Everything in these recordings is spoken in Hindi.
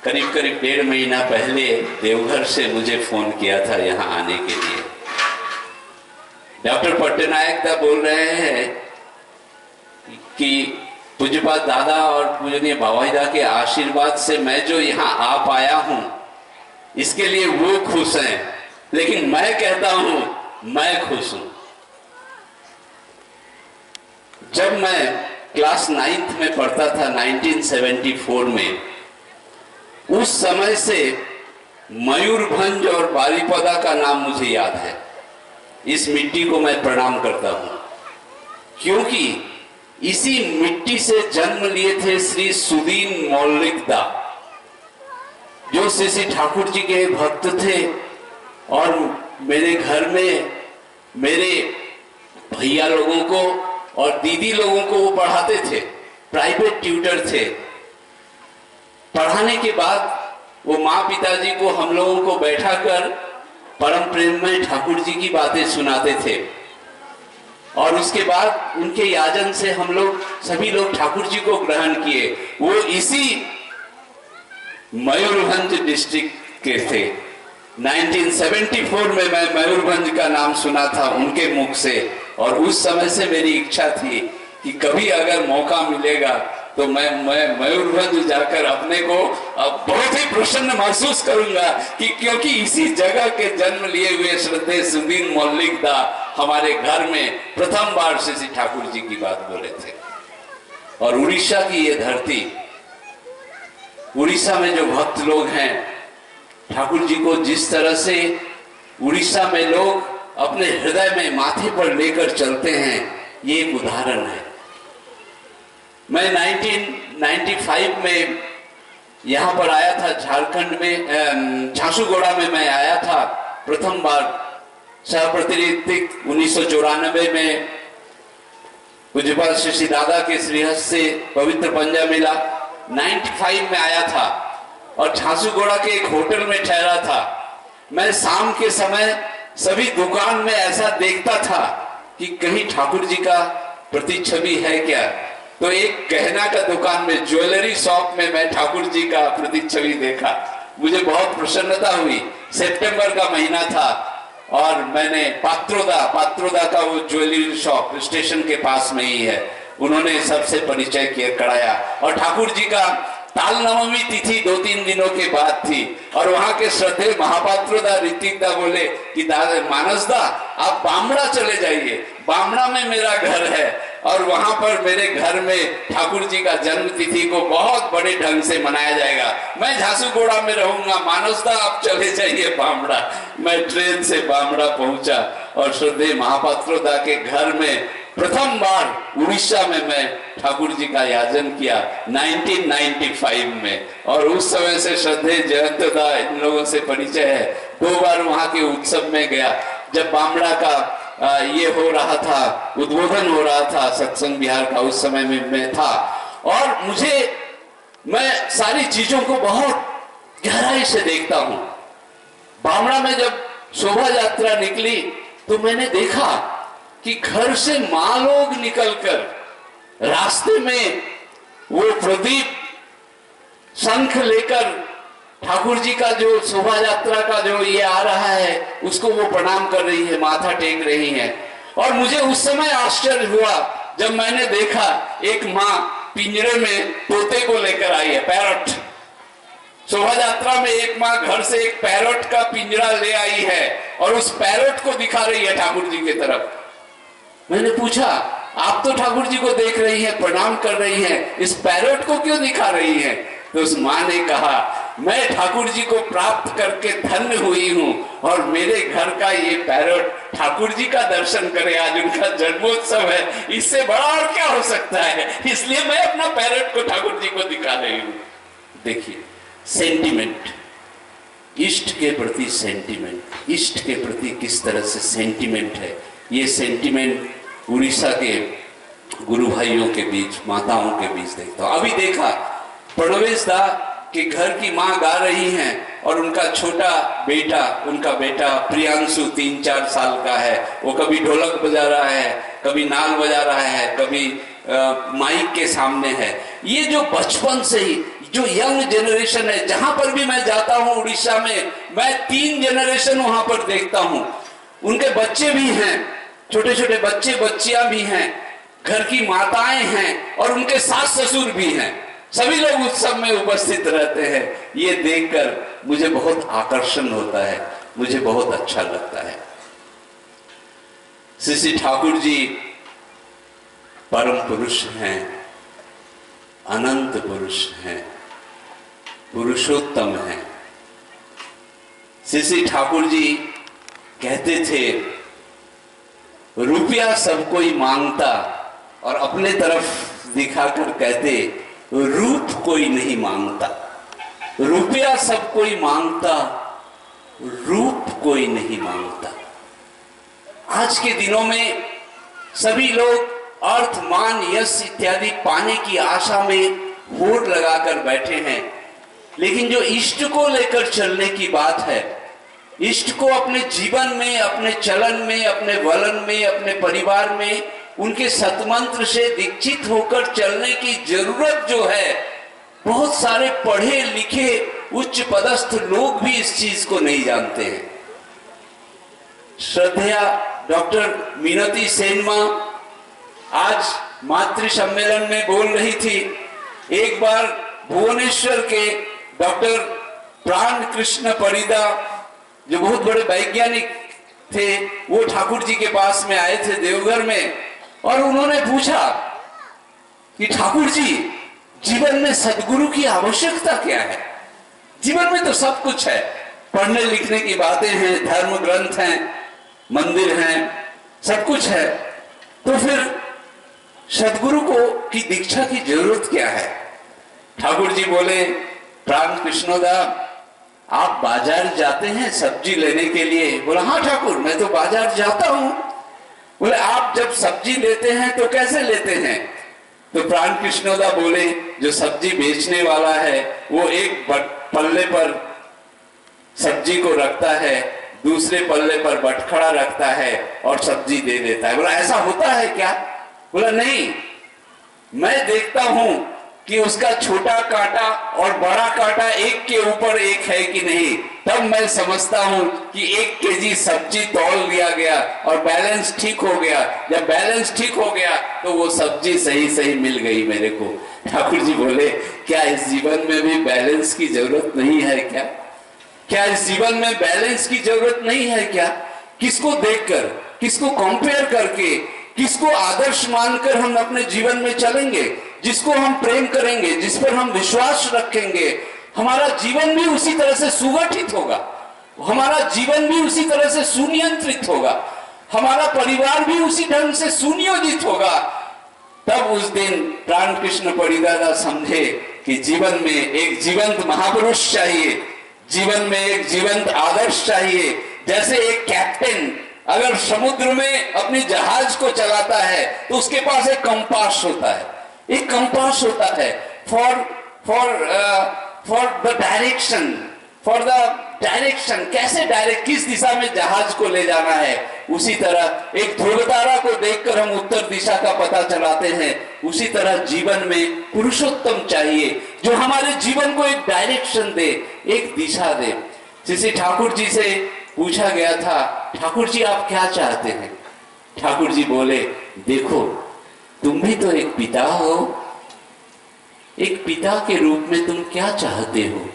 करीब करीब 1.5 महीना पहले देवघर से मुझे फोन किया था यहाँ आने के लिए। डॉक्टर पट्टनायक दा बोल रहे हैं कि पूज्यपाद दादा और पूजनीय बाबाईदा के आशीर्वाद से मैं जो यहाँ आ पाया हूं इसके लिए वो खुश हैं, लेकिन मैं कहता हूं मैं खुश हूं। जब मैं क्लास 9th में पढ़ता था 1974 में, उस समय से मयूरभंज और बारीपदा का नाम मुझे याद है। इस मिट्टी को मैं प्रणाम करता हूं क्योंकि इसी मिट्टी से जन्म लिए थे श्री सुदीन मौलिक दा, जो श्री ठाकुर जी के भक्त थे और मेरे घर में मेरे भैया लोगों को और दीदी लोगों को वो पढ़ाते थे, प्राइवेट ट्यूटर थे। पढ़ाने के बाद वो माँ पिताजी को हम लोगों को बैठाकर परम प्रेम में ठाकुर जी की बातें सुनाते थे और उसके बाद उनके याजन से हम लोग सभी लोग ठाकुर जी को ग्रहण किए। वो इसी मयूरभंज डिस्ट्रिक्ट के थे। 1974 में मैं मयूरभंज का नाम सुना था उनके मुख से और उस समय से मेरी इच्छा थी कि कभी अगर मौका मिलेगा तो मैं मयूरभंज जाकर अपने को बहुत ही प्रसन्न महसूस करूंगा कि क्योंकि इसी जगह के जन्म लिए हुए श्रद्धेय सुदीन मौलिक दा हमारे घर में प्रथम बार श्री ठाकुर जी की बात बोले थे। और उड़ीसा की ये धरती, उड़ीसा में जो भक्त लोग हैं ठाकुर जी को जिस तरह से उड़ीसा में लोग अपने हृदय में माथे पर लेकर चलते हैं, ये एक उदाहरण है। मैं 1995 में यहाँ पर आया था, झारखंड में झांसुगोड़ा में मैं आया था प्रथम बार। सह प्रतिनिधि 1994 में पूज्यपाद श्री दादा के श्रीहस्त से पवित्र पंजा मिला। 95 में आया था और झांसुगोड़ा के एक होटल में ठहरा था। मैं शाम के समय सभी दुकान में ऐसा देखता था कि कहीं ठाकुर जी का प्रतिच्छवि है क्या। तो एक गहना का दुकान में, ज्वेलरी शॉप में मैं ठाकुर जी का प्रतिच्छवि देखा। मुझे बहुत प्रसन्नता हुई। सितंबर का महीना था और मैंने पात्रोदा का वो ज्वेलरी शॉप स्टेशन के पास में ही है, उन्होंने सबसे परिचय किया कराया। और ठाकुर जी का ताल नवमी तिथि 2-3 दिनों के बाद थी और वहां के श्रद्धेय महापात्रोदा ऋतिक दा बोले कि दादा मानस दा आप बामड़ा चले जाइए, बामड़ा में मेरा घर है और वहां पर मेरे घर में ठाकुर जी का जन्म तिथि को बहुत बड़े ढंग से मनाया जाएगा। मैं झांसुगोड़ा में रहूंगा, मानस दा आप चले जाइए बामड़ा। मैं ट्रेन से बामड़ा पहुंचा और श्रद्धेय महापात्रोदा के घर में प्रथम बार उड़ीसा में मैं ठाकुर जी का याजन किया 1995 में। और उस समय से श्रद्धेय जयंत दा इन लोगों से परिचय है। 2 बार वहां के उत्सव में गया। जब बामड़ा का ये हो रहा था, उद्बोधन हो रहा था सत्संग बिहार का, उस समय में मैं था और मैं सारी चीजों को बहुत गहराई से देखता हूं। बामड़ा में जब शोभा यात्रा निकली तो मैंने देखा कि घर से मां लोग निकलकर रास्ते में वो प्रदीप शंख लेकर ठाकुर जी का जो शोभा यात्रा का जो ये आ रहा है उसको वो प्रणाम कर रही है, माथा टेक रही है। और मुझे उस समय आश्चर्य हुआ जब मैंने देखा एक माँ पिंजरे में तोते को लेकर आई है, पैरट। शोभा यात्रा में एक माँ घर से एक पैरट का पिंजरा ले आई है और उस पैरट को दिखा रही है ठाकुर जी की तरफ। मैंने पूछा आप तो ठाकुर जी को देख रही हैं, प्रणाम कर रही हैं, इस पैरट को क्यों दिखा रही हैं? तो उस माँ ने कहा मैं ठाकुर जी को प्राप्त करके धन्य हुई हूँ और मेरे घर का ये पैरट ठाकुर जी का दर्शन करे, आज उनका जन्मोत्सव है, इससे बड़ा और क्या हो सकता है, इसलिए मैं अपना पैरट को ठाकुर जी को दिखा रही हूँ। देखिए सेंटिमेंट, इष्ट के प्रति सेंटिमेंट, इष्ट के प्रति किस तरह से सेंटिमेंट है। ये सेंटिमेंट उड़ीसा के गुरु भाइयों के बीच, माताओं के बीच देखता हूं। अभी देखा प्रणवेश दा के घर की माँ गा रही हैं और उनका छोटा बेटा, उनका बेटा प्रियांशु 3-4 साल का है, वो कभी ढोलक बजा रहा है, कभी नाल बजा रहा है, कभी माइक के सामने है। ये जो बचपन से ही जो यंग जनरेशन है, जहां पर भी मैं जाता हूं उड़ीसा में, मैं 3 जनरेशन वहां पर देखता हूं। उनके बच्चे भी हैं, छोटे छोटे बच्चे बच्चियां भी हैं, घर की माताएं हैं और उनके सास ससुर भी हैं। सभी लोग उत्सव में उपस्थित रहते हैं। ये देखकर मुझे बहुत आकर्षण होता है, मुझे बहुत अच्छा लगता है। श्री श्री ठाकुर जी परम पुरुष हैं, अनंत पुरुष हैं, पुरुषोत्तम हैं। श्री श्री ठाकुर जी कहते थे, रुपया सब कोई मांगता, और अपने तरफ दिखाकर कहते, रूप कोई नहीं मांगता। रुपया सब कोई मांगता, रूप कोई नहीं मांगता। आज के दिनों में सभी लोग अर्थ, मान, यश इत्यादि पाने की आशा में होड़ लगाकर बैठे हैं, लेकिन जो इष्ट को लेकर चलने की बात है, इष्ट को अपने जीवन में, अपने चलन में, अपने वलन में, अपने परिवार में उनके सतमंत्र से दीक्षित होकर चलने की जरूरत जो है, बहुत सारे पढ़े लिखे उच्च पदस्थ लोग भी इस चीज को नहीं जानते हैं। श्रद्धेया डॉक्टर मीनती सेनमा आज मातृ सम्मेलन में बोल रही थी। एक बार भुवनेश्वर के डॉक्टर प्राण कृष्ण परिदा, जो बहुत बड़े वैज्ञानिक थे, वो ठाकुर जी के पास में आए थे देवघर में, और उन्होंने पूछा कि ठाकुर जी, जीवन में सदगुरु की आवश्यकता क्या है? जीवन में तो सब कुछ है, पढ़ने लिखने की बातें हैं, धर्म ग्रंथ हैं, मंदिर हैं, सब कुछ है, तो फिर सदगुरु को की दीक्षा की जरूरत क्या है? ठाकुर जी बोले, प्राण कृष्णोदा, आप बाजार जाते हैं सब्जी लेने के लिए? बोला, हाँ ठाकुर, मैं तो बाजार जाता हूं। बोले, आप जब सब्जी लेते हैं तो कैसे लेते हैं? तो प्राण कृष्णोदा बोले, जो सब्जी बेचने वाला है वो एक पल्ले पर सब्जी को रखता है, दूसरे पल्ले पर बटखड़ा रखता है और सब्जी दे देता है। बोला, ऐसा होता है क्या? बोला, नहीं, मैं देखता हूं कि उसका छोटा कांटा और बड़ा कांटा एक के ऊपर एक है कि नहीं, तब मैं समझता हूं कि 1 केजी सब्जी तौल लिया गया और बैलेंस ठीक हो गया। जब बैलेंस ठीक हो गया तो वो सब्जी सही सही मिल गई मेरे को। ठाकुर जी बोले, क्या इस जीवन में भी बैलेंस की जरूरत नहीं है क्या? क्या इस जीवन में बैलेंस की जरूरत नहीं है क्या? किसको देखकर, किसको कंपेयर करके, किसको आदर्श मानकर हम अपने जीवन में चलेंगे? जिसको हम प्रेम करेंगे, जिस पर हम विश्वास रखेंगे, हमारा जीवन भी उसी तरह से सुगठित होगा, हमारा जीवन भी उसी तरह से सुनियंत्रित होगा, हमारा परिवार भी उसी ढंग से सुनियोजित होगा। तब उस दिन प्राण कृष्ण परिदादा समझे कि जीवन में एक जीवंत महापुरुष चाहिए, जीवन में एक जीवंत आदर्श चाहिए। जैसे एक कैप्टन अगर समुद्र में अपनी जहाज को चलाता है तो उसके पास एक कंपास होता है, एक कंपास होता है फॉर द डायरेक्शन, कैसे डायरेक्ट, किस दिशा में जहाज को ले जाना है। उसी तरह एक ध्रुव तारा को देखकर हम उत्तर दिशा का पता चलाते हैं, उसी तरह जीवन में पुरुषोत्तम चाहिए जो हमारे जीवन को एक डायरेक्शन दे, एक दिशा दे। श्री ठाकुर जी से पूछा गया था, ठाकुर जी आप क्या चाहते हैं? ठाकुर जी बोले, देखो तुम भी तो एक पिता हो, एक पिता के रूप में तुम क्या चाहते हो?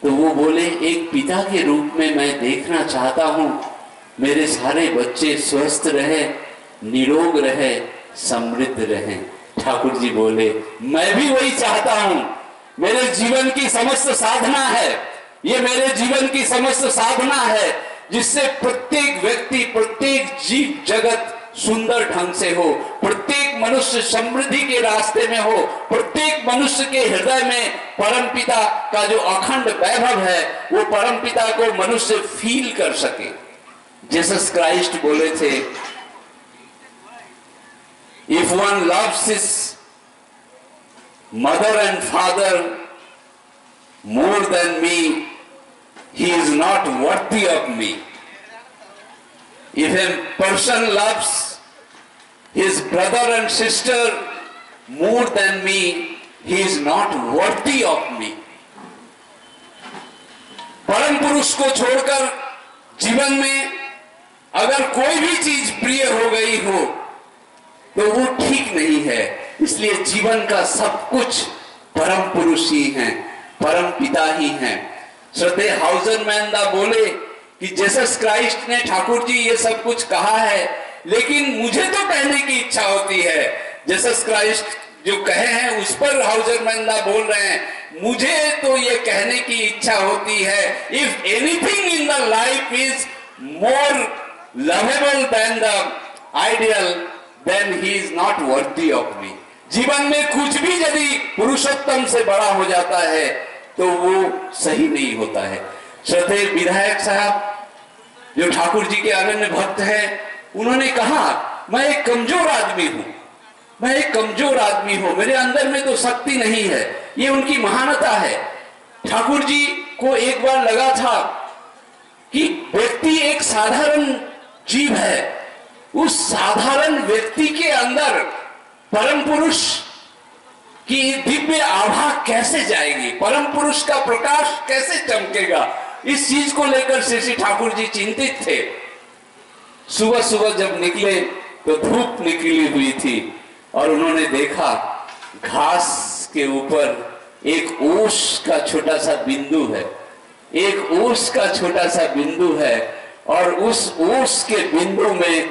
तो वो बोले, एक पिता के रूप में मैं देखना चाहता हूं मेरे सारे बच्चे स्वस्थ रहे, निरोग रहे, समृद्ध रहे। ठाकुर जी बोले, मैं भी वही चाहता हूं। मेरे जीवन की समस्त साधना है, ये मेरे जीवन की समस्त साधना है, जिससे प्रत्येक व्यक्ति, प्रत्येक जीव जगत सुंदर ढंग से हो, प्रत्येक मनुष्य समृद्धि के रास्ते में हो, प्रत्येक मनुष्य के हृदय में परमपिता का जो अखंड वैभव है वो परमपिता को मनुष्य फील कर सके। जीसस क्राइस्ट बोले थे, if one loves his mother and father more than me, he is not worthy of me. If a person loves his brother and sister more than me, he is not worthy of me. परम पुरुष को छोड़कर जीवन में अगर कोई भी चीज प्रिय हो गई हो तो वो ठीक नहीं है। इसलिए जीवन का सब कुछ परम पुरुष ही हैं, परम पिता ही हैं। श्रद्धेय हाउजरमैन बोले कि जीसस क्राइस्ट ने ठाकुर जी ये सब कुछ कहा है, लेकिन मुझे तो कहने की इच्छा होती है। जीसस क्राइस्ट जो कहे हैं उस पर हाउजरमैन बोल रहे हैं, मुझे तो ये कहने की इच्छा होती है, if anything in the life is more lovable than the ideal then he is not worthy of me. जीवन में कुछ भी यदि पुरुषोत्तम से बड़ा हो जाता है तो वो सही नहीं होता है। श्रद्धेय विधायक साहब जो ठाकुर जी के अनन्य भक्त हैं, उन्होंने कहा मैं एक कमजोर आदमी हूं, मैं एक कमजोर आदमी हूं, मेरे अंदर में तो शक्ति नहीं है। ये उनकी महानता है। ठाकुर जी को एक बार लगा था कि व्यक्ति एक साधारण जीव है, उस साधारण व्यक्ति के अंदर परम पुरुष की दिव्य आभा कैसे जाएगी, परम पुरुष का प्रकाश कैसे चमकेगा, इस चीज को लेकर श्री ठाकुर जी चिंतित थे। सुबह सुबह जब निकले तो धूप निकली हुई थी और उन्होंने देखा घास के ऊपर एक ओस का छोटा सा बिंदु है, एक ओस का छोटा सा बिंदु है, और उस ओस के बिंदु में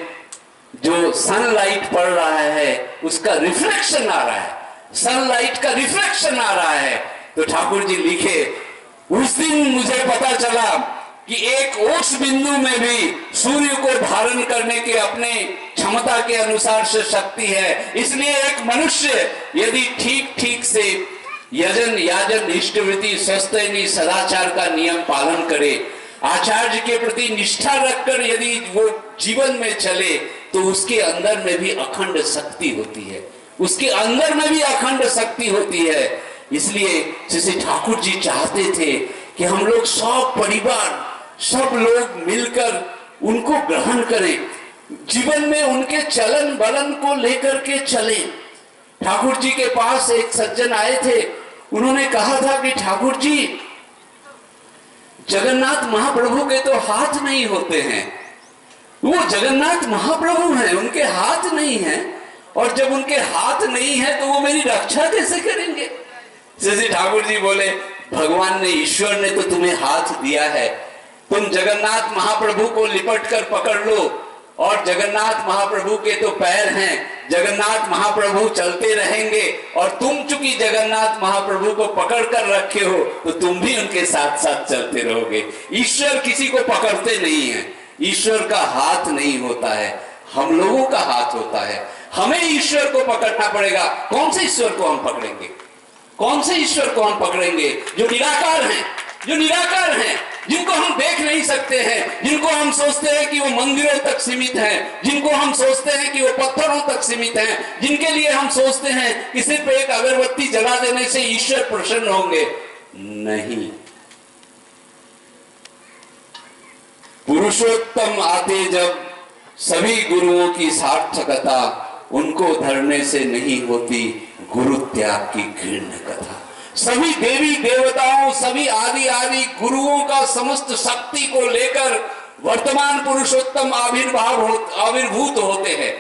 जो सनलाइट पड़ रहा है उसका रिफ्लेक्शन आ रहा है, सनलाइट का रिफ्लेक्शन आ रहा है। तो ठाकुर जी लिखे, उस दिन मुझे पता चला कि एक ओस बिंदु में भी सूर्य को धारण करने के अपने क्षमता के अनुसार से शक्ति है। इसलिए एक मनुष्य यदि ठीक ठीक से यजन याजन इष्टवृत्ति स्वस्थैनी सदाचार का नियम पालन करे, आचार्य के प्रति निष्ठा रखकर यदि वो जीवन में चले तो उसके अंदर में भी अखंड शक्ति होती है, उसके अंदर में भी अखंड शक्ति होती है। इसलिए श्री ठाकुर जी चाहते थे कि हम लोग सब परिवार सब लोग मिलकर उनको ग्रहण करें, जीवन में उनके चलन बलन को लेकर के चले। ठाकुर जी के पास एक सज्जन आए थे, उन्होंने कहा था कि ठाकुर जी जगन्नाथ महाप्रभु के तो हाथ नहीं होते हैं, वो जगन्नाथ महाप्रभु हैं, उनके हाथ नहीं हैं, और जब उनके हाथ नहीं है तो वो मेरी रक्षा कैसे करेंगे। श्री ठाकुर जी बोले, भगवान ने ईश्वर ने तो तुम्हें हाथ दिया है, तुम जगन्नाथ महाप्रभु को लिपट कर पकड़ लो, और जगन्नाथ महाप्रभु के तो पैर हैं, जगन्नाथ महाप्रभु चलते रहेंगे, और तुम चूंकि जगन्नाथ महाप्रभु को पकड़ कर रखे हो तो तुम भी उनके साथ साथ चलते रहोगे। ईश्वर किसी को पकड़ते नहीं है, ईश्वर का हाथ नहीं होता है, हम लोगों का हाथ होता है। हमें ईश्वर को पकड़ना पड़ेगा। कौन से ईश्वर को हम पकड़ेंगे, कौन से ईश्वर को हम पकड़ेंगे? जो निराकार हैं, जो निराकार हैं, जिनको हम देख नहीं सकते हैं, जिनको हम सोचते हैं कि वो मंदिरों तक सीमित हैं, जिनको हम सोचते हैं कि वो पत्थरों तक सीमित हैं, जिनके लिए हम सोचते हैं कि सिर्फ एक अगरबत्ती जला देने से ईश्वर प्रसन्न होंगे। नहीं, पुरुषोत्तम आते जब सभी गुरुओं की सार्थकता उनको धरने से नहीं होती, गुरु त्याग की घृण्य कथा। सभी देवी देवताओं, सभी आदि आदि गुरुओं का समस्त शक्ति को लेकर वर्तमान पुरुषोत्तम आविर्भूत होते हैं।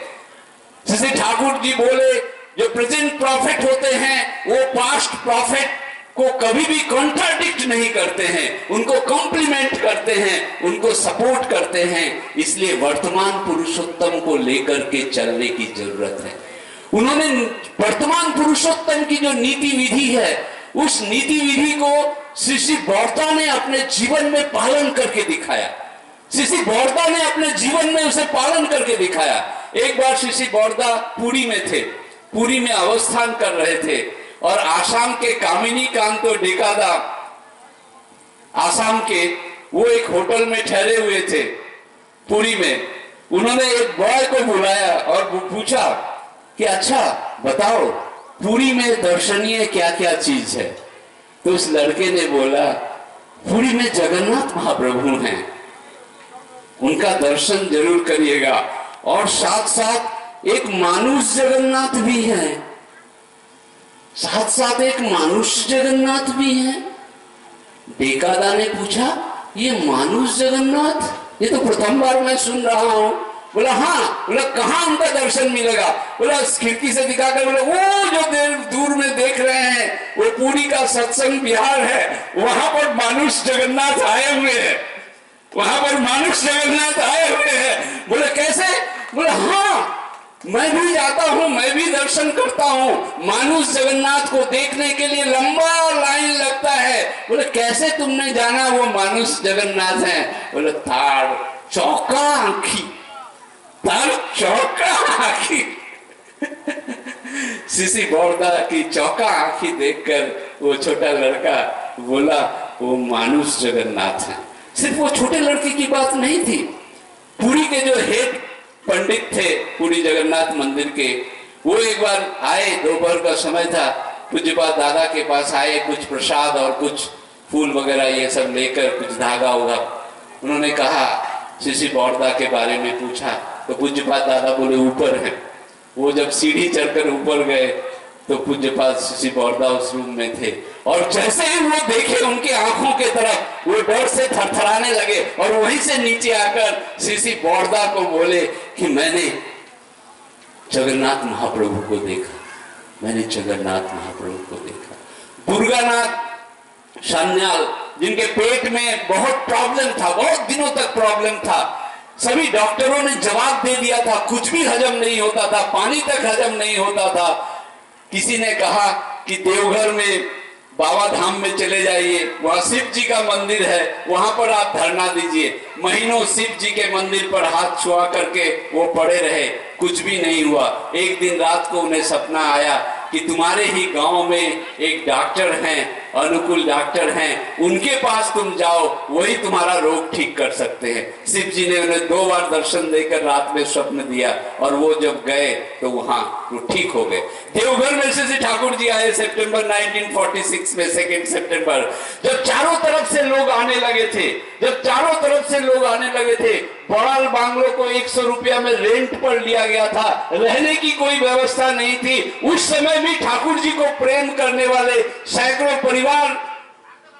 जैसे ठाकुर जी बोले, जो प्रेजेंट प्रॉफिट होते हैं वो पास्ट प्रॉफिट को कभी भी कॉन्ट्राडिक्ट नहीं करते हैं, उनको कॉम्प्लीमेंट करते हैं, उनको सपोर्ट करते हैं। इसलिए वर्तमान पुरुषोत्तम को लेकर के चलने की जरूरत है। उन्होंने वर्तमान पुरुषोत्तम की जो नीति विधि है, उस नीति विधि को श्री बौरता ने अपने जीवन में पालन करके दिखाया। श्री बौरता ने अपने जीवन में उसे पालन करके दिखाया। एक बार श्री बौरता पुरी में थे, पुरी में अवस्थान कर रहे थे, और आसाम के कामिनी कांतो डेकादा आसाम के वो एक होटल में ठहरे हुए थे पुरी में। उन्होंने एक बॉय को बुलाया और पूछा कि अच्छा बताओ पुरी में दर्शनीय क्या क्या चीज है। तो उस लड़के ने बोला, पुरी में जगन्नाथ महाप्रभु हैं, उनका दर्शन जरूर करिएगा, और साथ साथ एक मानुष जगन्नाथ भी है। साथ साथ एक मानुष जगन्नाथ भी है। डेकादा ने पूछा, ये मानुष जगन्नाथ, ये तो प्रथम बार मैं सुन रहा हूं। बोला हाँ। बोला कहाँ उनका दर्शन मिलेगा? बोला खिड़की से दिखाकर, बोला वो जो देर दूर में देख रहे हैं वो पुरी का सत्संग विहार है, वहां पर मानुष जगन्नाथ आए हुए हैं, वहां पर मानुष जगन्नाथ आए हुए हैं। बोले कैसे? बोले हाँ, मैं भी जाता हूं, मैं भी दर्शन करता हूं। मानुष जगन्नाथ को देखने के लिए लंबा लाइन लगता है। बोले कैसे तुमने जाना वो मानुष जगन्नाथ है? बोले ताड़ चौका आंखी, ताड़ चौका आंखी। सीसी बौरदा की चौका आंखी देखकर वो छोटा लड़का बोला वो मानुष जगन्नाथ है। सिर्फ वो छोटे लड़के की बात नहीं थी, पुरी के जो हेड पंडित थे पुरी जगन्नाथ मंदिर के, वो एक बार आए, दोपहर का समय था, पूज्यपाद दादा के पास आए, कुछ प्रसाद और कुछ फूल वगैरह ये सब लेकर, कुछ धागा होगा। उन्होंने कहा, सीसी बौरदा के बारे में पूछा, तो पूज्यपाद दादा बोले ऊपर है। वो जब सीढ़ी चढ़कर ऊपर गए तो पूज्यपाद सीसी बौरदा उस रूम में थे, और जैसे ही वो देखे उनकी आंखों के तरफ, वो डर से थरथराने लगे और वहीं से नीचे आकर सीसी बौरदा को बोले कि मैंने जगन्नाथ महाप्रभु को देखा, मैंने जगन्नाथ महाप्रभु को देखा। दुर्गानाथ सान्याल, जिनके पेट में बहुत प्रॉब्लम था, बहुत दिनों तक प्रॉब्लम था, सभी डॉक्टरों ने जवाब दे दिया था, कुछ भी हजम नहीं होता था, पानी तक हजम नहीं होता था। किसी ने कहा कि देवघर में बाबा धाम में चले जाइए, वहां शिव जी का मंदिर है, वहां पर आप धरना दीजिए। महीनों शिव जी के मंदिर पर हाथ छुआ करके वो पड़े रहे, कुछ भी नहीं हुआ। एक दिन रात को उन्हें सपना आया कि तुम्हारे ही गांव में एक डॉक्टर हैं, अनुकूल डॉक्टर हैं, उनके पास तुम जाओ, वही तुम्हारा रोग ठीक कर सकते हैं। शिव जी ने उन्हें 2 बार दर्शन देकर रात में स्वप्न दिया, और वो जब गए तो वहां वो ठीक हो गए। देवघर में श्री ठाकुर जी आए सितंबर 1946 में, 2 सितंबर, जब चारों तरफ से लोग आने लगे थे, जब चारों तरफ से लोग आने लगे थे। बड़ा बांग्लो को 100 रुपया में रेंट पर लिया गया था, रहने की कोई व्यवस्था नहीं थी। उस समय भी ठाकुर जी को प्रेम करने वाले सैकड़ों परिवार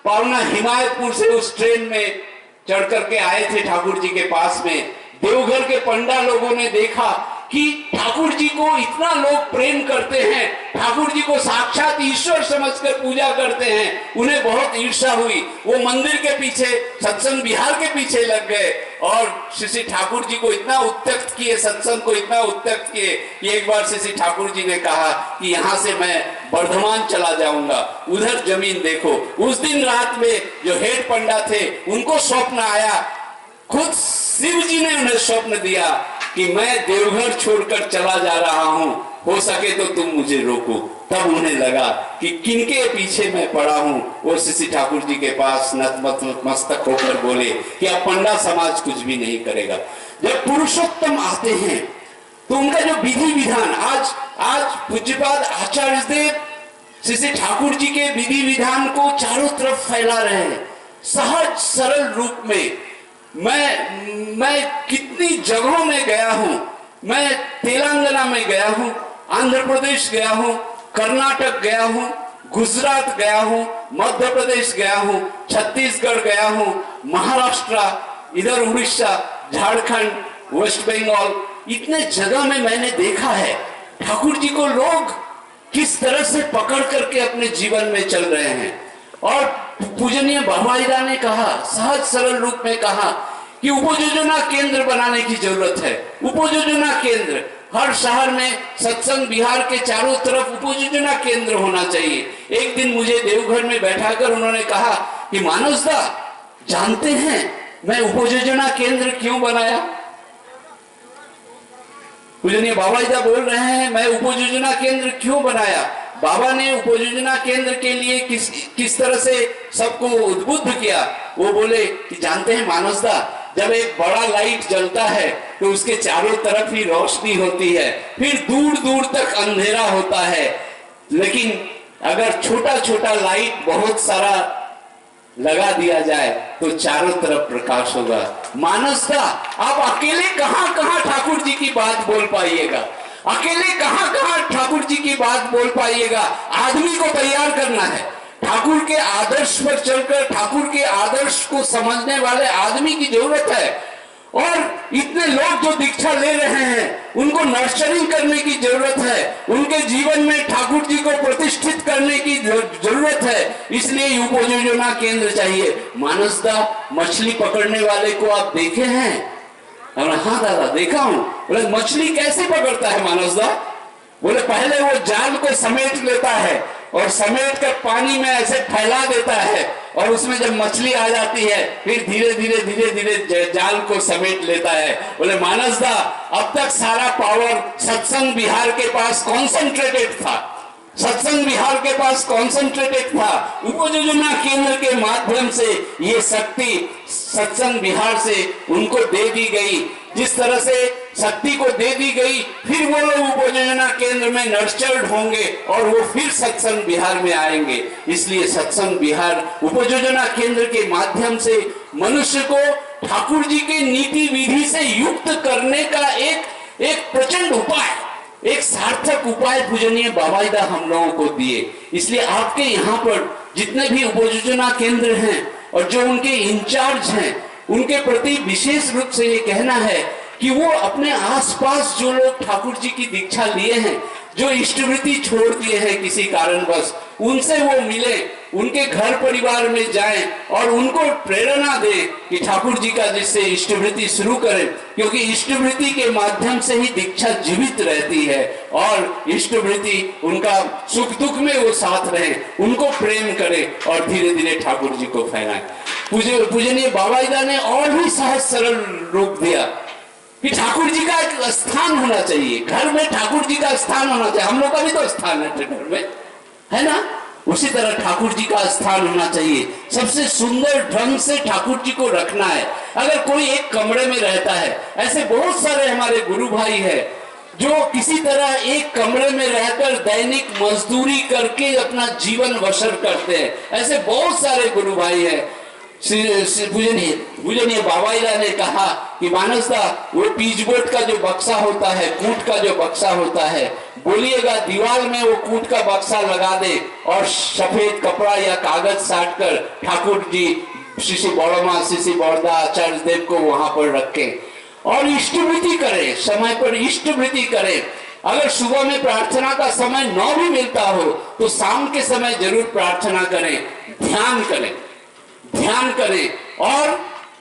पावना हिमायतपुर से उस ट्रेन में चढ़ करके आए थे ठाकुर जी के पास में। देवघर के पंडा लोगों ने देखा कि ठाकुर जी को इतना लोग प्रेम करते हैं, ठाकुर जी को साक्षात ईश्वर समझकर पूजा करते हैं, उन्हें बहुत ईर्ष्या हुई। वो मंदिर के पीछे, सत्संग विहार के पीछे लग गए और श्री ठाकुर जी को इतना उत्त्यक्त किए, सत्संग को इतना उत्त्यक्त किए कि एक बार श्री ठाकुर जी ने कहा कि यहाँ से मैं वर्धमान चला जाऊंगा, उधर जमीन देखो। उस दिन रात में जो हेड पंडा थे उनको स्वप्न आया, खुद शिव जी ने उन्हें स्वप्न दिया कि मैं देवघर छोड़कर चला जा रहा हूं, हो सके तो तुम मुझे रोको। तब उन्हें लगा कि किनके पीछे मैं पड़ा हूं। वो श्री ठाकुर जी के पास नतमस्तक होकर बोले कि अब पंडा समाज कुछ भी नहीं करेगा। जब पुरुषोत्तम आते हैं तो उनका जो विधि विधान, आज पूज्यपाद आचार्य देव श्री ठाकुर जी के विधि विधान को चारों तरफ फैला रहे हैं, सहज सरल रूप में। मैं कितनी जगहों में गया हूं, मैं तेलंगाना में गया हूं, आंध्र प्रदेश गया हूं, कर्नाटक गया हूं, गुजरात गया हूं, मध्य प्रदेश गया हूं, छत्तीसगढ़ गया हूं, महाराष्ट्र, इधर उड़ीसा, झारखंड, वेस्ट बंगाल, इतने जगह में मैंने देखा है ठाकुर जी को लोग किस तरह से पकड़ करके अपने जीवन में चल रहे हैं। और पूजनीय बाबाईदा ने कहा, सहज सरल रूप में कहा कि उपयोजना केंद्र बनाने की जरूरत है। उपयोजना केंद्र, हर शहर में सत्संग विहार के चारों तरफ उपयोजना केंद्र होना चाहिए। एक दिन मुझे देवघर में बैठाकर उन्होंने कहा कि मानस दा, जानते हैं मैं उपयोजना केंद्र क्यों बनाया? पूजनीय बाबाईदा बोल रहे हैं, मैं उपयोजना केंद्र क्यों बनाया? बाबा ने उपयोजना केंद्र के लिए किस तरह से सबको उद्बुद्ध किया। वो बोले कि जानते हैं मानस दा, जब एक बड़ा लाइट जलता है तो उसके चारों तरफ ही रोशनी होती है, फिर दूर दूर तक अंधेरा होता है, लेकिन अगर छोटा छोटा लाइट बहुत सारा लगा दिया जाए तो चारों तरफ प्रकाश होगा। मानस दा, आप अकेले कहां कहां ठाकुर जी की बात बोल पाइएगा। अकेले कहां कहां ठाकुर जी की बात बोल पाइएगा। आदमी को तैयार करना है, ठाकुर के आदर्श पर चलकर ठाकुर के आदर्श को समझने वाले आदमी की जरूरत है। और इतने लोग जो दीक्षा ले रहे हैं उनको नर्चरिंग करने की जरूरत है, उनके जीवन में ठाकुर जी को प्रतिष्ठित करने की जरूरत है। इसलिए उपयोजना केंद्र चाहिए। मानसदा मछली पकड़ने वाले को आप देखे हैं? हाँ दादा देखा हूं। बोले मछली कैसे पकड़ता है मानसदा? बोले पहले वो जाल को समेट लेता है और समेट कर पानी में ऐसे फैला देता है और उसमें जब मछली आ जाती है फिर धीरे धीरे जाल को समेट लेता है। बोले मानसदा अब तक सारा पावर सत्संग बिहार के पास कॉन्सेंट्रेटेड था, सत्संग बिहार के पास कॉन्सेंट्रेटेड था। उपयोजना केंद्र के माध्यम से ये शक्ति सत्संग बिहार से उनको दे दी गई। जिस तरह से शक्ति को दे दी गई, फिर वो लोग उपयोजना केंद्र में नर्चर्ड होंगे और वो फिर सत्संग बिहार में आएंगे। इसलिए सत्संग बिहार उपयोजना केंद्र के माध्यम से मनुष्य को ठाकुर जी के नीति विधि से युक्त करने का एक प्रचंड उपाय, एक सार्थक उपाय पूजनीय बाबाईदा हम लोगों को दिए। इसलिए आपके यहाँ पर जितने भी उपयोजना केंद्र हैं और जो उनके इंचार्ज हैं, उनके प्रति विशेष रूप से ये कहना है कि वो अपने आसपास जो लोग ठाकुर जी की दीक्षा लिए हैं, जो इष्टवृत्ति छोड़ दिए हैं किसी कारणवश, उनसे वो मिले, उनके घर परिवार में जाएं और उनको प्रेरणा दें कि ठाकुर जी का जिससे इष्टवृत्ति शुरू करें, क्योंकि इष्टवृत्ति के माध्यम से ही दीक्षा जीवित रहती है और इष्टवृत्ति उनका सुख दुख में वो साथ रहे, उनको प्रेम करें और धीरे धीरे ठाकुर जी को फैलाएं। पूजनीय बाबाईदा ने और भी सहज सरल रूप दिया कि ठाकुर जी का एक स्थान होना चाहिए, घर में ठाकुर जी का स्थान होना चाहिए। हम लोग का भी तो स्थान है घर में, है ना? उसी तरह ठाकुर जी का स्थान होना चाहिए। सबसे सुंदर ढंग से ठाकुर जी को रखना है। अगर कोई एक कमरे में रहता है, ऐसे बहुत सारे हमारे गुरु भाई है जो किसी तरह एक कमरे में रहकर दैनिक मजदूरी करके अपना जीवन बसर करते हैं। ऐसे बहुत सारे गुरु भाई है। पूजनीय बाबाईदा ने कहा कि मानसदा वो पीचबोर्ड का जो बक्सा होता है, कूट का जो बक्सा होता है, बोलिएगा दीवार में वो कूट का बक्सा लगा दे और सफेद कपड़ा या कागज साट कर ठाकुर जी श्री बड़मा श्री बड़दा आचार्य देव को वहां पर रखें और इष्टवृत्ति करें, समय पर इष्टवृत्ति करें। अगर सुबह में प्रार्थना का समय न भी मिलता हो तो शाम के समय जरूर प्रार्थना करें, ध्यान करें और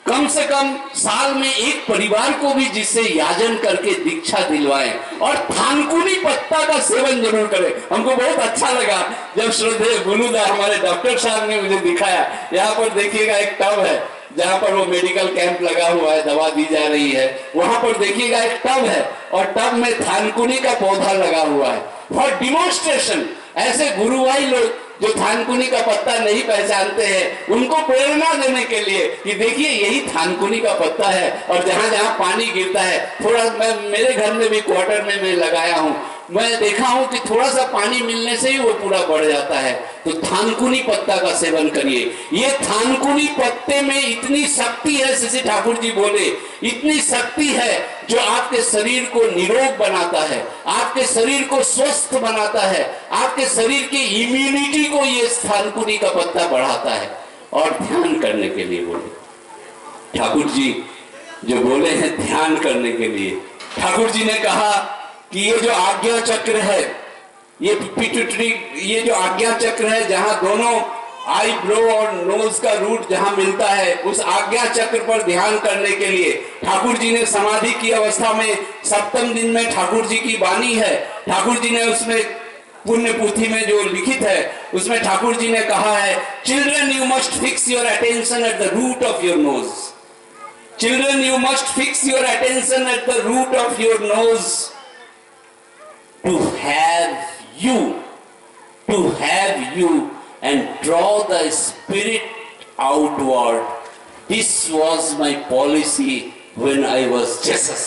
कम से कम साल में एक परिवार को भी जिससे याजन करके दीक्षा दिलवाएं और थानकुनी पत्ता का सेवन जरूर करें। हमको बहुत अच्छा लगा जब श्रद्धेय गुरुदा हमारे डॉक्टर साहब ने मुझे दिखाया। यहाँ पर देखिएगा एक टब है जहाँ पर वो मेडिकल कैंप लगा हुआ है, दवा दी जा रही है। वहां पर देखिएगा एक टब है और टब में थानकुनी का पौधा लगा हुआ है फॉर डिमोन्स्ट्रेशन। ऐसे गुरु भाई लोग जो थानकुनी का पत्ता नहीं पहचानते हैं, उनको प्रेरणा देने के लिए कि देखिए यही थानकुनी का पत्ता है और जहां जहां पानी गिरता है, थोड़ा मैं मेरे घर में भी क्वार्टर में मैं लगाया हूं, मैं देखा हूं कि थोड़ा सा पानी मिलने से ही वो पूरा बढ़ जाता है। तो थानकुनी पत्ता का सेवन करिए। ये थानकुनी पत्ते में इतनी शक्ति है, श्री ठाकुर जी बोले, इतनी शक्ति है जो आपके शरीर को निरोग बनाता है, आपके शरीर को स्वस्थ बनाता है, आपके शरीर की इम्यूनिटी को ये थानकुनी का पत्ता बढ़ाता है। और ध्यान करने के लिए बोले ठाकुर जी, जो बोले हैं ध्यान करने के लिए, ठाकुर जी ने कहा कि ये जो आज्ञा चक्र है, ये पिट्यूटरी, ये जो आज्ञा चक्र है जहां दोनों आई ब्रो और नोज का रूट जहां मिलता है, उस आज्ञा चक्र पर ध्यान करने के लिए ठाकुर जी ने समाधि की अवस्था में सप्तम दिन में ठाकुर जी की वाणी है। ठाकुर जी ने उसमें पुण्य पोथी में जो लिखित है उसमें ठाकुर जी ने कहा है, children you must fix your attention at the root of your nose. Children you must fix your attention at the root of your nose to have you and draw the spirit outward. This was my policy when I was Jesus.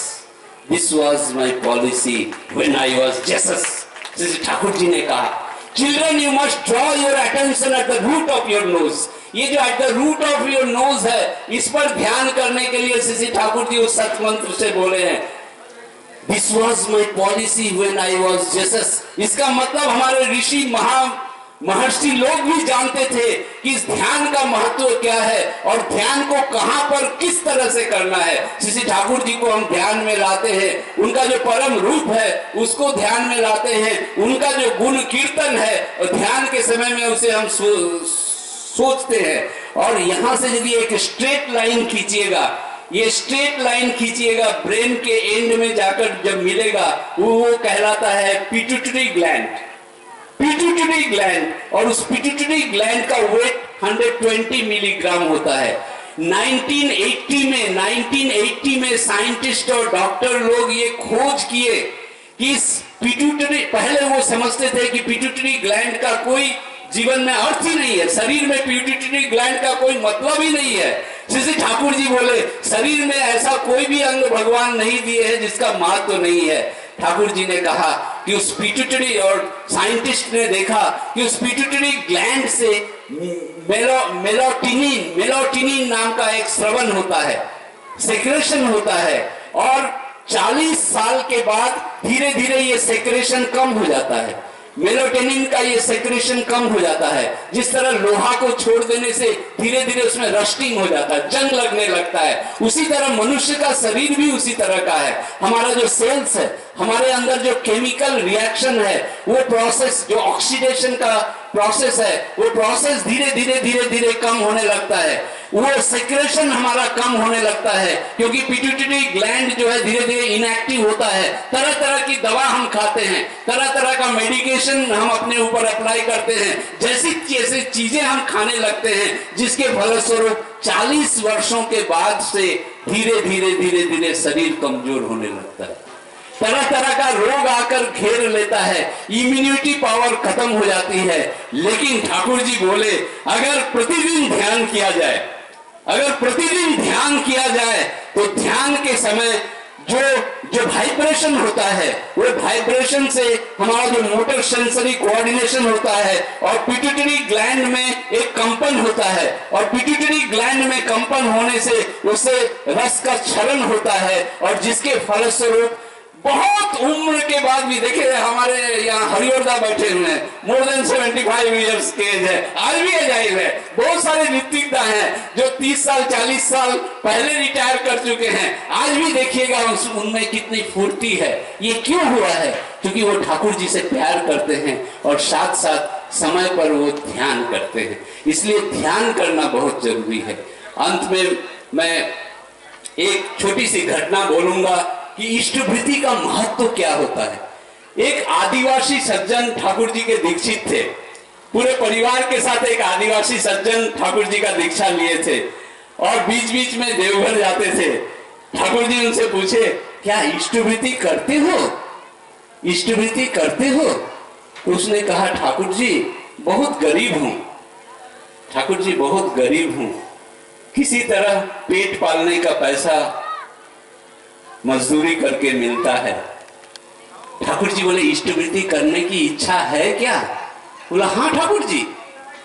This was my policy when I was Jesus. जैसे ठाकुर जी ने कहा, Children, you must draw your attention at the root of your nose. ये जो at the root of your nose है, इस पर ध्यान करने के लिए श्री ठाकुर जी उस सतमंत्र से बोले हैं, this was my policy when I was Jesus. इसका मतलब हमारे ऋषि महर्षि लोग भी जानते थे कि इस ध्यान का महत्व क्या है और ध्यान को कहां पर किस तरह से करना है। श्री ठाकुर जी को हम ध्यान में लाते हैं, उनका जो परम रूप है उसको ध्यान में लाते हैं, उनका जो गुण कीर्तन है और ध्यान के समय में उसे हम सोचते हैं। और यहां से यदि एक स्ट्रेट लाइन खींचिएगा, ये स्ट्रेट लाइन खींचिएगा, ब्रेन के एंड में जाकर जब मिलेगा वो कहलाता है पिट्यूटरी ग्लैंड। पिट्यूटरी ग्लैंड, और उस पिट्यूटरी ग्लैंड का वेट 120 मिलीग्राम होता है। 1980 में साइंटिस्ट और डॉक्टर लोग ये खोज किए कि इस पिट्यूटरी, पहले वो समझते थे कि पिट्यूटरी ग्लैंड का कोई जीवन में अर्थ ही नहीं है, शरीर में पिट्यूटरी ग्लैंड का कोई मतलब ही नहीं है। श्री ठाकुर जी बोले शरीर में ऐसा कोई भी अंग भगवान नहीं दिए हैं जिसका महत्व नहीं है। ठाकुर जी ने कहा कि उस पिट्यूटरी, और साइंटिस्ट ने देखा कि उस पिट्यूटरी ग्लैंड से मेलाटोनिन नाम का एक स्रवन होता है, सेक्रेशन होता है, और 40 साल के बाद धीरे धीरे ये सेक्रेशन कम हो जाता है। मेलाटोनिन का ये सेक्रेशन कम हो जाता है। जिस तरह लोहा को छोड़ देने से धीरे धीरे उसमें रस्टिंग हो जाता है, जंग लगने लगता है, उसी तरह मनुष्य का शरीर भी उसी तरह का है। हमारा जो सेल्स है, हमारे अंदर जो केमिकल रिएक्शन है, वो प्रोसेस, जो ऑक्सीडेशन का प्रोसेस है, वो प्रोसेस धीरे धीरे कम होने लगता है। वो सेक्रेशन हमारा कम होने लगता है क्योंकि पिट्यूटरी ग्लैंड जो है धीरे धीरे इनएक्टिव होता है। तरह तरह की दवा हम खाते हैं, तरह तरह का मेडिकेशन हम अपने ऊपर अप्लाई करते हैं, जैसी जैसी चीजें हम खाने लगते हैं, जिसके फलस्वरूप 40 वर्षों के बाद से धीरे धीरे शरीर कमजोर होने लगता है। तरह तरह का रोग आकर घेर लेता है, इम्यूनिटी पावर खत्म हो जाती है। लेकिन ठाकुर जी बोले अगर प्रतिदिन ध्यान किया जाए, अगर प्रतिदिन ध्यान किया जाए तो ध्यान के समय जो वाइब्रेशन होता है, वो वाइब्रेशन से हमारा जो मोटर सेंसरी कोऑर्डिनेशन होता है, और पिट्यूटरी ग्लैंड में एक कंपन होता है, और पिट्यूटरी ग्लैंड में कंपन होने से उससे रस का क्षरण होता है, और जिसके फलस्वरूप बहुत उम्र के बाद भी, देखिए हमारे यहाँ हरिओरदा बैठे हुए हैं, मोर देन 75 इयर्स के एज है, आज भी एजाइल है। बहुत सारे ऋतिकता हैं जो 30 साल 40 साल पहले रिटायर कर चुके हैं, आज भी देखिएगा उनमें कितनी फुर्ती है। ये क्यों हुआ है? क्योंकि वो ठाकुर जी से प्यार करते हैं और साथ साथ समय पर वो ध्यान करते हैं। इसलिए ध्यान करना बहुत जरूरी है। अंत में मैं एक छोटी सी घटना बोलूंगा कि इष्टवृत्ति का महत्व क्या होता है। एक आदिवासी सज्जन ठाकुर जी के दीक्षित थे, पूरे परिवार के साथ एक आदिवासी सज्जन ठाकुर जी का दीक्षा लिए थे, और बीच बीच में देवघर जाते थे। ठाकुर जी उनसे पूछे क्या इष्टवृत्ति करते हो, इष्टवृत्ति करते हो? तो उसने कहा ठाकुर जी बहुत गरीब हूं, ठाकुर जी बहुत गरीब हूं, किसी तरह पेट पालने का पैसा मजदूरी करके मिलता है। ठाकुर जी बोले इष्टवृत्ति करने की इच्छा है क्या? बोला हाँ ठाकुर जी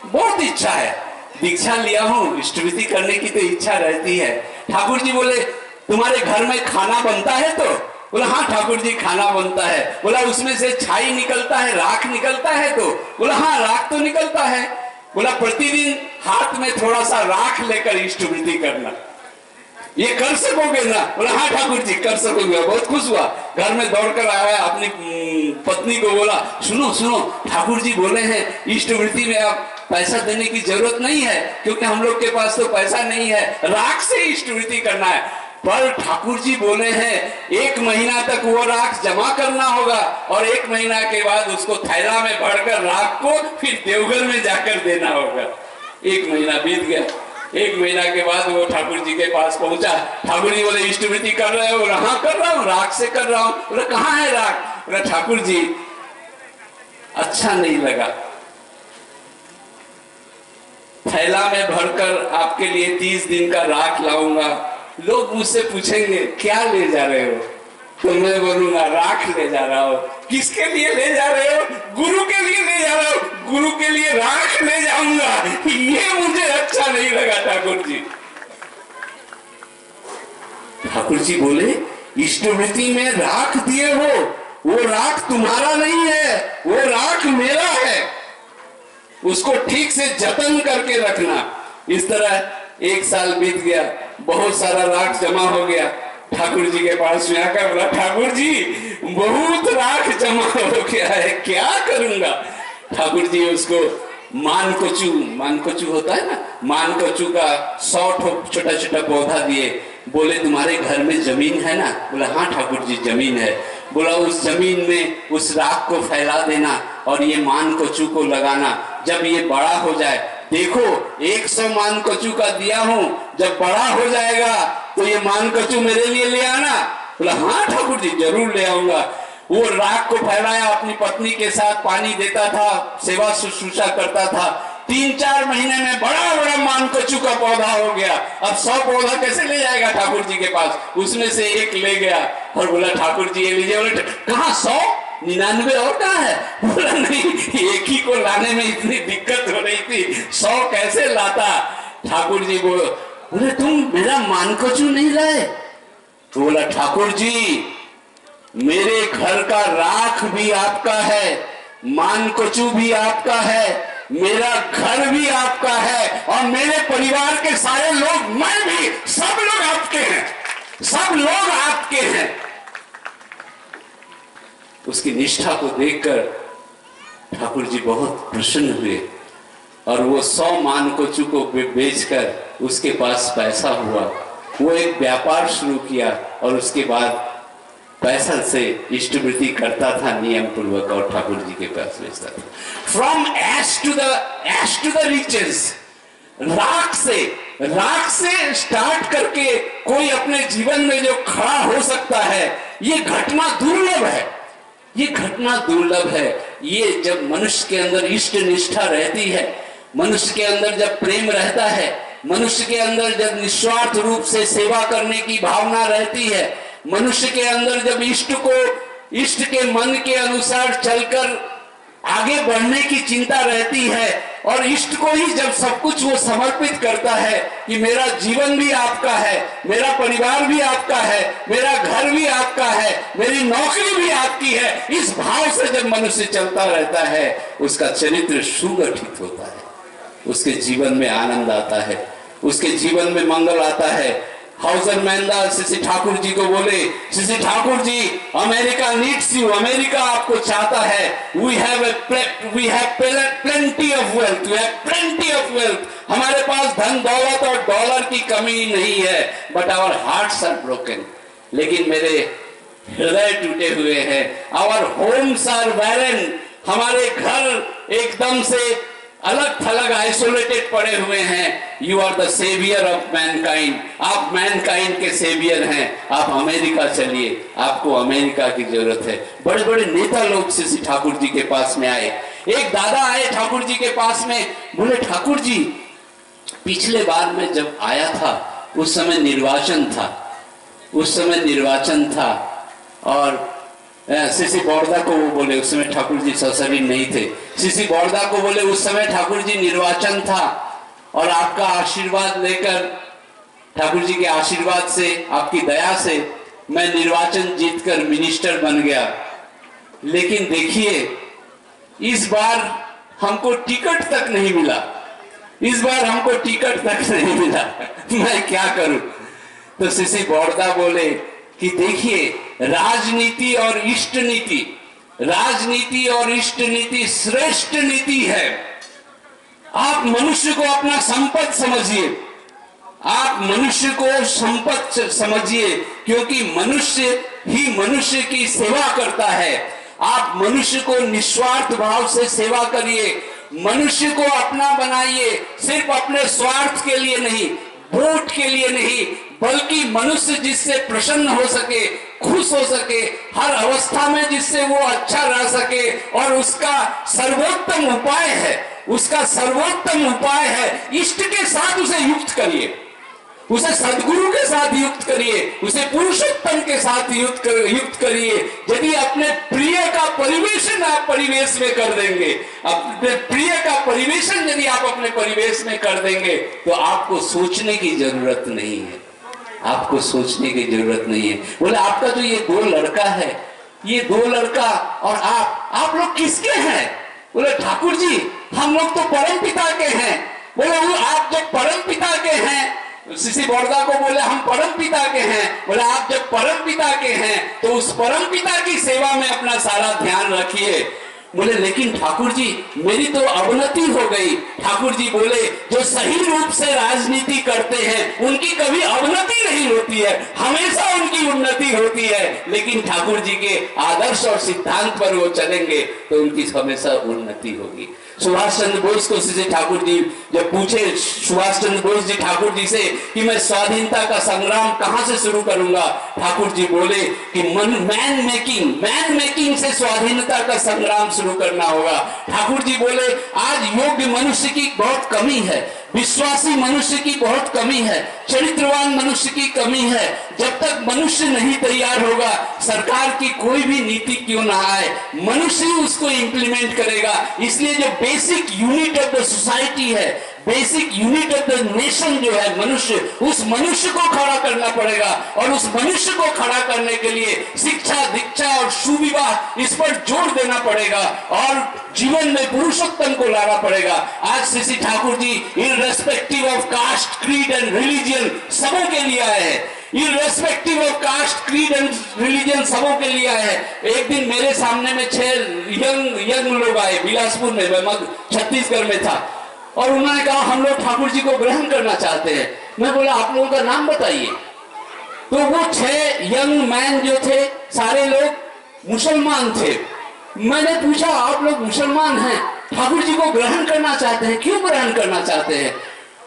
बहुत इच्छा है, दीक्षा लिया हूं, इष्टवृत्ति करने की तो इच्छा रहती है। ठाकुर जी बोले तुम्हारे घर में खाना बनता है? तो बोला हाँ ठाकुर जी खाना बनता है। बोला उसमें से छाई निकलता है, राख निकलता है? तो बोला हाँ राख तो निकलता है। बोला प्रतिदिन हाथ में थोड़ा सा राख लेकर इष्टवृत्ति करना, ये कर सकोगे ना? बोला हाँ ठाकुर जी कर सकोगे। बहुत खुश हुआ, घर में दौड़कर आया, अपनी पत्नी को बोला सुनो सुनो ठाकुर जी बोले हैं इष्टवृत्ति में आप पैसा देने की जरूरत नहीं है, क्योंकि हम लोग के पास तो पैसा नहीं है, राख से इष्टवृत्ति करना है। पर ठाकुर जी बोले हैं 1 महीना तक वो राख जमा करना होगा, और 1 महीना के बाद उसको थैला में भरकर राख को फिर देवघर में जाकर देना होगा। 1 महीना बीत गया। 1 महीना के बाद वो ठाकुर जी के पास पहुंचा। ठाकुर जी बोले इष्टवृत्ति कर रहे हो? बोला हाँ कर रहा हूँ, राख से कर रहा हूँ। बोला कहाँ है राख? बोला ठाकुर जी अच्छा नहीं लगा, थैला में भरकर आपके लिए 30 दिन का राख लाऊंगा, लोग मुझसे पूछेंगे क्या ले जा रहे हो? तो मैं बोलूंगा राख ले जा रहा हो। किसके लिए ले जा रहे हो? गुरु के लिए ले जा रहे हो, गुरु के लिए राख ले जाऊंगा, ये मुझे अच्छा नहीं लगा ठाकुर जी। ठाकुर जी बोले इष्टवृत्ति में राख दिए हो, वो राख तुम्हारा नहीं है, वो राख मेरा है, उसको ठीक से जतन करके रखना। इस तरह 1 साल बीत गया, बहुत सारा राख जमा हो गया। ठाकुर जी के पास में आकर बोला, ठाकुर जी बहुत राख जमा हो गया है, क्या करूंगा। ठाकुर जी उसको मानकोचू होता है ना, मानकोचू का 100 छोटा छोटा पौधा दिए। बोले तुम्हारे घर में जमीन है ना? बोला हाँ ठाकुर जी जमीन है। बोला उस जमीन में उस राख को फैला देना और ये मानकोचू को लगाना। जब ये बड़ा हो जाए, देखो 100 मानकोचू का दिया हूं, जब बड़ा हो जाएगा तो ये मानकोचू मेरे लिए ले आना। बोला हाँ ठाकुर जी जरूर ले आऊंगा। वो राख को फैलाया, अपनी पत्नी के साथ पानी देता था, सेवा शुश्रूषा करता था। 3-4 महीने में बड़ा बड़ा मानकोचू का पौधा हो गया। अब 100 पौधा कैसे ले जाएगा ठाकुर जी के पास? उसमें से एक ले गया और बोला ठाकुर जी ये लीजिए। बोले कहाँ 100? 99 और कहाँ है? बोला नहीं, एक ही को लाने में इतनी दिक्कत हो रही थी, 100 कैसे लाता। ठाकुर जी बोले तुम मेरा मानकोचू नहीं लाए? तो बोला ठाकुर जी मेरे घर का राख भी आपका है, मानकोचू भी आपका है, मेरा घर भी आपका है और मेरे परिवार के सारे लोग, मैं भी, सब लोग आपके हैं, सब लोग आपके हैं। उसकी निष्ठा को देखकर ठाकुर जी बहुत प्रसन्न हुए और वो 100 मानकोचू को बेचकर उसके पास पैसा हुआ। वो एक व्यापार शुरू किया और उसके बाद पैसा से इष्टवृत्ति करता था नियम पूर्वक और ठाकुर जी के पास बेचता था। From ash to the riches, राख से स्टार्ट करके कोई अपने जीवन में जो खड़ा हो सकता है, ये घटना दुर्लभ है, ये घटना दुर्लभ है। ये जब मनुष्य के अंदर इष्ट निष्ठा रहती है, मनुष्य के अंदर जब प्रेम रहता है, मनुष्य के अंदर जब निस्वार्थ रूप से सेवा करने की भावना रहती है, मनुष्य के अंदर जब इष्ट के मन के अनुसार चलकर आगे बढ़ने की चिंता रहती है और इष्ट को ही जब सब कुछ वो समर्पित करता है कि मेरा जीवन भी आपका है, मेरा परिवार भी आपका है, मेरा घर भी आपका है, मेरी नौकरी भी आपकी है, इस भाव से जब मनुष्य चलता रहता है, उसका चरित्र सुगठित होता है, उसके जीवन में आनंद आता है, उसके जीवन में मंगल आता है। हाउसर मैंदा श्री ठाकुर जी को बोले, Shri Thakur ji America needs you, America आपको चाहता है। We have plenty of wealth, we have plenty of wealth, हमारे पास धन दौलत और डॉलर की कमी नहीं है, but our hearts are broken, लेकिन मेरे हृदय टूटे हुए हैं। आवर होम्स आर बैरन, हमारे घर एकदम से अलग थलग आइसोलेटेड पड़े हुए हैं। You are the saviour of mankind, आप मैनकाइंड के सेवियर हैं, आप अमेरिका चलिए, आपको अमेरिका की जरूरत है। बड़े बड़े नेता लोग श्री ठाकुर जी के पास में आए। एक दादा आए ठाकुर जी के पास में, बोले ठाकुर जी पिछले बार में जब आया था उस समय निर्वाचन था और सीसी बौरदा को वो बोले, उस समय ठाकुर जी सशरीर नहीं थे, सीसी बौरदा को बोले उस समय ठाकुर जी निर्वाचन था और आपका आशीर्वाद लेकर, ठाकुर जी के आशीर्वाद से, आपकी दया से मैं निर्वाचन जीतकर मिनिस्टर बन गया, लेकिन देखिए इस बार हमको टिकट तक नहीं मिला, इस बार हमको टिकट तक नहीं मिला, मैं क्या करूं। तो सीसी बौरदा बोले कि देखिए राजनीति और इष्ट नीति श्रेष्ठ नीति है। आप मनुष्य को अपना संपत्ति समझिए, आप मनुष्य को संपत्ति समझिए, क्योंकि मनुष्य ही मनुष्य की सेवा करता है। आप मनुष्य को निस्वार्थ भाव से सेवा करिए, मनुष्य को अपना बनाइए, सिर्फ अपने स्वार्थ के लिए नहीं, वोट के लिए नहीं, बल्कि मनुष्य जिससे प्रसन्न हो सके, खुश हो सके, हर अवस्था में जिससे वो अच्छा रह सके, और उसका सर्वोत्तम उपाय है इष्ट के साथ उसे युक्त करिए, उसे सदगुरु के साथ युक्त करिए, उसे पुरुषोत्तम के साथ युक्त करिए। यदि अपने प्रिय का परिवेशन आप परिवेश में कर देंगे, अपने प्रिय का परिवेशन यदि आप अपने परिवेश में कर देंगे, तो आपको सोचने की जरूरत नहीं है, आपको सोचने की जरूरत नहीं है। बोले आपका जो ये 2 लड़का है, ये 2 लड़का और आप लोग किसके हैं? बोले ठाकुर जी हम लोग तो परम पिता के हैं। बोले वो आप जब परम पिता के हैं, सीसी बड़दा को बोले हम परम पिता के हैं। बोले आप जब परम पिता के हैं तो उस परम पिता की सेवा में अपना सारा ध्यान रखिए। बोले लेकिन ठाकुर जी मेरी तो अवनति हो गई। ठाकुर जी बोले जो सही रूप से राजनीति करते हैं उनकी कभी अवनति नहीं होती है, हमेशा उनकी उन्नति होती है। लेकिन ठाकुर जी के आदर्श और सिद्धांत पर वो चलेंगे तो उनकी हमेशा उन्नति होगी। सुभाष चंद्र बोस को सीधे ठाकुर जी जब पूछे, सुभाष चंद्र बोस जी ठाकुर जी से कि मैं स्वाधीनता का संग्राम कहां से शुरू करूंगा, ठाकुर जी बोले कि मैन मेकिंग से स्वाधीनता का संग्राम शुरू करना होगा। ठाकुर जी बोले आज योग्य मनुष्य की बहुत कमी है, विश्वासी मनुष्य की बहुत कमी है, चरित्रवान मनुष्य की कमी है। जब तक मनुष्य नहीं तैयार होगा, सरकार की कोई भी नीति क्यों ना आए, मनुष्य ही उसको इंप्लीमेंट करेगा। इसलिए जो basic unit of the society है, basic unit of the nation जो है मनुष्य, उस मनुष्य को खड़ा करना पड़ेगा। और उस मनुष्य को खड़ा करने के लिए शिक्षा, दीक्षा और सुविवाह इस पर जोर देना पड़ेगा और जीवन में पुरुषोत्तम को लाना पड़ेगा। आज Shri Thakur ji irrespective of caste, creed and religion सबों के लिए आए हैं। Irrespective of caste, creed and religion सबों के लिए आए हैं। एक दिन मेरे सामने में 6 यंग लोग आए बिलासपुर में, मैं छत्तीसगढ़ में था, और उन्होंने कहा हम लोग ठाकुर जी को ग्रहण करना चाहते हैं। मैं बोला आप लोगों का नाम बताइए। तो वो 6 यंग मैन जो थे सारे लोग मुसलमान थे। मैंने पूछा आप लोग मुसलमान हैं, ठाकुर जी को ग्रहण करना चाहते हैं, क्यों ग्रहण करना चाहते हैं?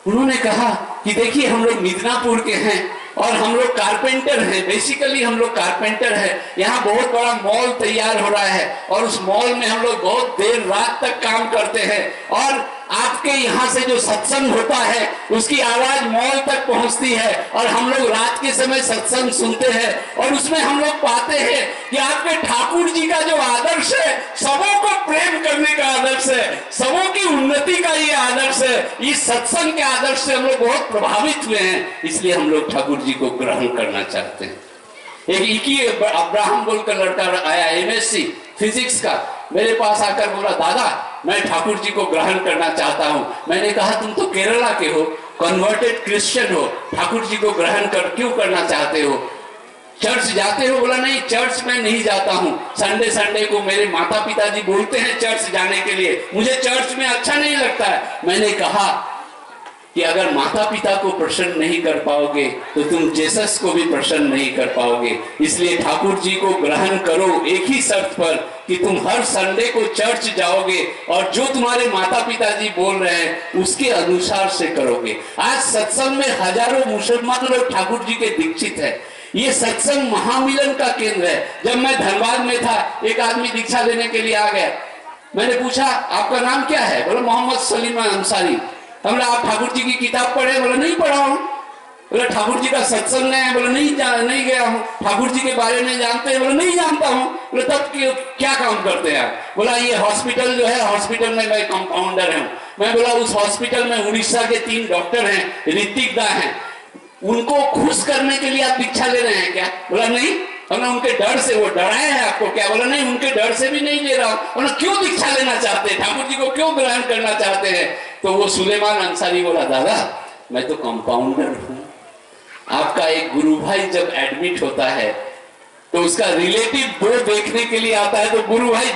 उन्होंने कहा कि देखिए हम लोग मिदनापुर के हैं और हम लोग कारपेंटर हैं, बेसिकली हम लोग कारपेंटर हैं। यहाँ बहुत बड़ा मॉल तैयार हो रहा है और उस मॉल में हम लोग बहुत देर रात तक काम करते हैं और आपके यहाँ से जो सत्संग होता है उसकी आवाज मॉल तक पहुंचती है और हम लोग रात के समय सत्संग सुनते हैं और उसमें हम लोग पाते हैं कि आपके ठाकुर जी का जो आदर्श है, सबों को प्रेम करने का आदर्श है, सबों की उन्नति का ये आदर्श है। इस सत्संग के आदर्श से हम लोग बहुत प्रभावित हुए हैं, इसलिए हम लोग ठाकुर जी को ग्रहण करना चाहते हैं। एक इकी अब्राहम बोलकर लड़का आया एमएससी फिजिक्स का, मेरे पास आकर बोला दादा मैं ठाकुर जी को ग्रहण करना चाहता हूं। मैंने कहा तुम तो केरला के हो, कन्वर्टेड क्रिश्चियन हो, ठाकुर जी को ग्रहण क्यों करना चाहते हो? चर्च जाते हो? बोला नहीं चर्च में नहीं जाता हूं, संडे को मेरे माता पिता जी बोलते हैं चर्च जाने के लिए, मुझे चर्च में अच्छा नहीं लगता है। मैंने कहा कि अगर माता पिता को प्रसन्न नहीं कर पाओगे तो तुम जेसस को भी प्रसन्न नहीं कर पाओगे। इसलिए ठाकुर जी को ग्रहण करो एक ही शर्त पर कि तुम हर संडे को चर्च जाओगे और जो तुम्हारे माता पिता जी बोल रहे हैं उसके अनुसार से करोगे। आज सत्संग में हजारों मुसलमान लोग ठाकुर जी के दीक्षित है। ये सत्संग महामिलन का केंद्र है। जब मैं धनबाद में था, एक आदमी दीक्षा लेने के लिए आ गया। मैंने पूछा आपका नाम क्या है? बोला मोहम्मद सलीम अंसारी। हमने आप ठाकुर जी की किताब पढ़े? बोला नहीं पढ़ा हूँ। बोला ठाकुर जी का सत्संग है? बोला नहीं गया हूँ। ठाकुर जी के बारे में जानते हैं? बोला नहीं जानता हूँ। बोला तब क्या काम करते हैं आप? बोला ये हॉस्पिटल जो है, हॉस्पिटल में मैं कंपाउंडर हूँ। मैं बोला उस हॉस्पिटल में उड़ीसा के 3 डॉक्टर हैं, ऋतिक दा हैं, उनको खुश करने के लिए आप दीक्षा ले रहे हैं क्या? बोला नहीं। हमने उनके डर से, वो डराए हैं आपको क्या? बोला नहीं उनके डर से भी नहीं ले रहा हूं। बोला क्यों दीक्षा लेना चाहते हैं, ठाकुर जी को क्यों ग्रहण करना चाहते हैं? तो वो सुलेमान अंसारी बोला दादा मैं तो कंपाउंडर हूं। आपका एक गुरु भाई जब एडमिट होता है तो उसका रिलेटिव 2 देखने के लिए आता है, तो गुरु भाई